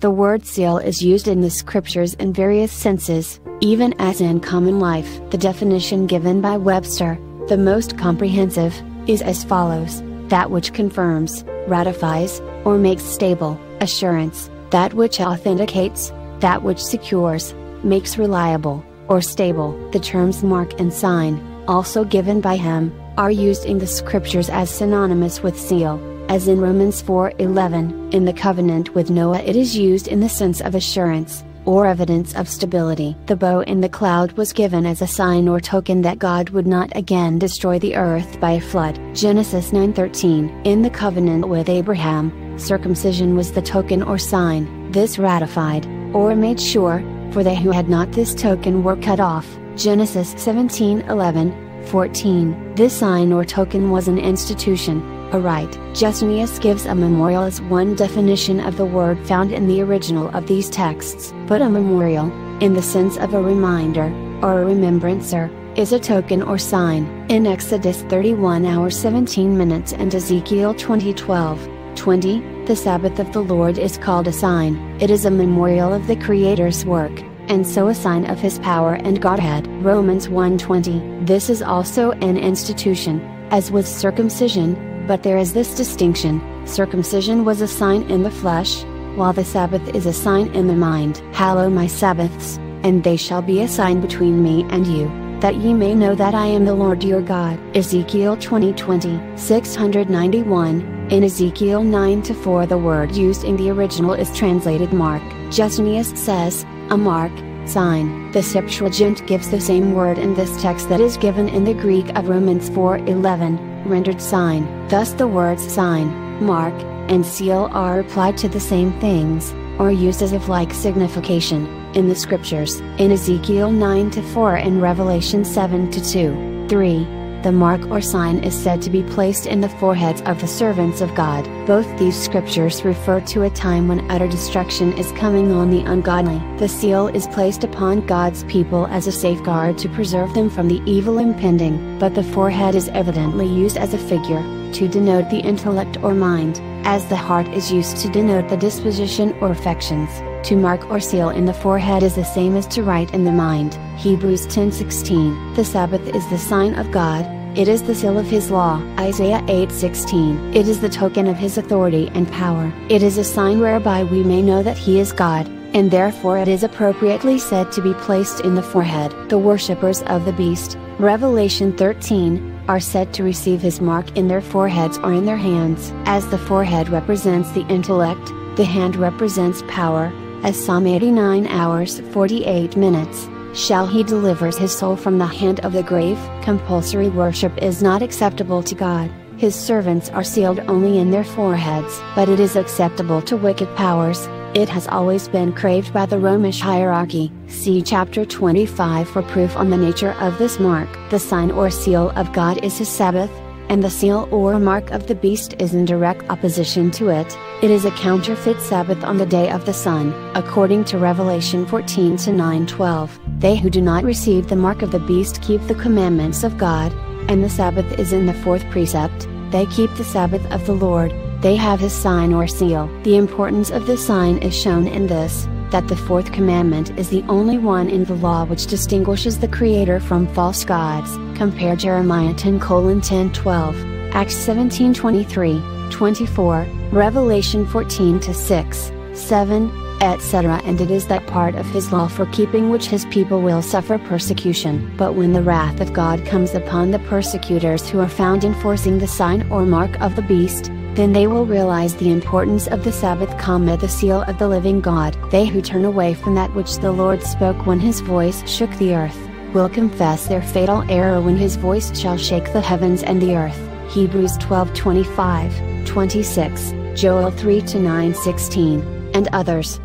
The word seal is used in the scriptures in various senses, even as in common life. The definition given by Webster, the most comprehensive, is as follows: that which confirms, ratifies, or makes stable, assurance, that which authenticates, that which secures, makes reliable, or stable. The terms mark and sign, also given by him, are used in the scriptures as synonymous with seal, as in Romans 4:11. In the covenant with Noah it is used in the sense of assurance, or evidence of stability. The bow in the cloud was given as a sign or token that God would not again destroy the earth by a flood. Genesis 9:13. In the covenant with Abraham, circumcision was the token or sign. This ratified, or made sure, for they who had not this token were cut off. Genesis 17:11-14. This sign or token was an institution, a rite. Gesenius gives a memorial as one definition of the word found in the original of these texts. But a memorial, in the sense of a reminder, or a remembrancer, is a token or sign. In Exodus 31:17 and Ezekiel 20:20, the Sabbath of the Lord is called a sign. It is a memorial of the Creator's work, and so a sign of His power and Godhead. Romans 1:20. This is also an institution, as with circumcision, but there is this distinction: circumcision was a sign in the flesh, while the Sabbath is a sign in the mind. Hallow my Sabbaths, and they shall be a sign between me and you, that ye may know that I am the Lord your God. Ezekiel 20:20. 691. In Ezekiel 9:4 the word used in the original is translated mark. Gesenius says, a mark, sign. The Septuagint gives the same word in this text that is given in the Greek of Romans 4:11, rendered sign. Thus the words sign, mark, and seal are applied to the same things, or used as of like signification, in the scriptures. In Ezekiel 9:4 and Revelation 7:2-3, the mark or sign is said to be placed in the foreheads of the servants of God. Both these scriptures refer to a time when utter destruction is coming on the ungodly. The seal is placed upon God's people as a safeguard to preserve them from the evil impending, but the forehead is evidently used as a figure, to denote the intellect or mind, as the heart is used to denote the disposition or affections. To mark or seal in the forehead is the same as to write in the mind. Hebrews 10:16. The Sabbath is the sign of God, it is the seal of His law. Isaiah 8:16. It is the token of His authority and power. It is a sign whereby we may know that He is God, and therefore it is appropriately said to be placed in the forehead. The worshippers of the beast, Revelation 13, are said to receive his mark in their foreheads or in their hands. As the forehead represents the intellect, the hand represents power, as Psalm 89:48. Shall he delivers his soul from the hand of the grave? Compulsory worship is not acceptable to God. His servants are sealed only in their foreheads. But it is acceptable to wicked powers. It has always been craved by the Romish hierarchy. See chapter 25 for proof on the nature of this mark. The sign or seal of God is His Sabbath, and the seal or mark of the beast is in direct opposition to it. It is a counterfeit Sabbath on the day of the sun, according to Revelation 14:9-12. They who do not receive the mark of the beast keep the commandments of God, and the Sabbath is in the fourth precept. They keep the Sabbath of the Lord. They have His sign or seal. The importance of the sign is shown in this, that the fourth commandment is the only one in the law which distinguishes the Creator from false gods. Compare Jeremiah 10:10-12, Acts 17:23-24, Revelation 14:6, 7, etc. And it is that part of His law for keeping which His people will suffer persecution. But when the wrath of God comes upon the persecutors who are found enforcing the sign or mark of the beast, then they will realize the importance of the Sabbath, the seal of the living God. They who turn away from that which the Lord spoke when His voice shook the earth, will confess their fatal error when His voice shall shake the heavens and the earth. Hebrews 12:25-26, Joel 3:9-16, and others.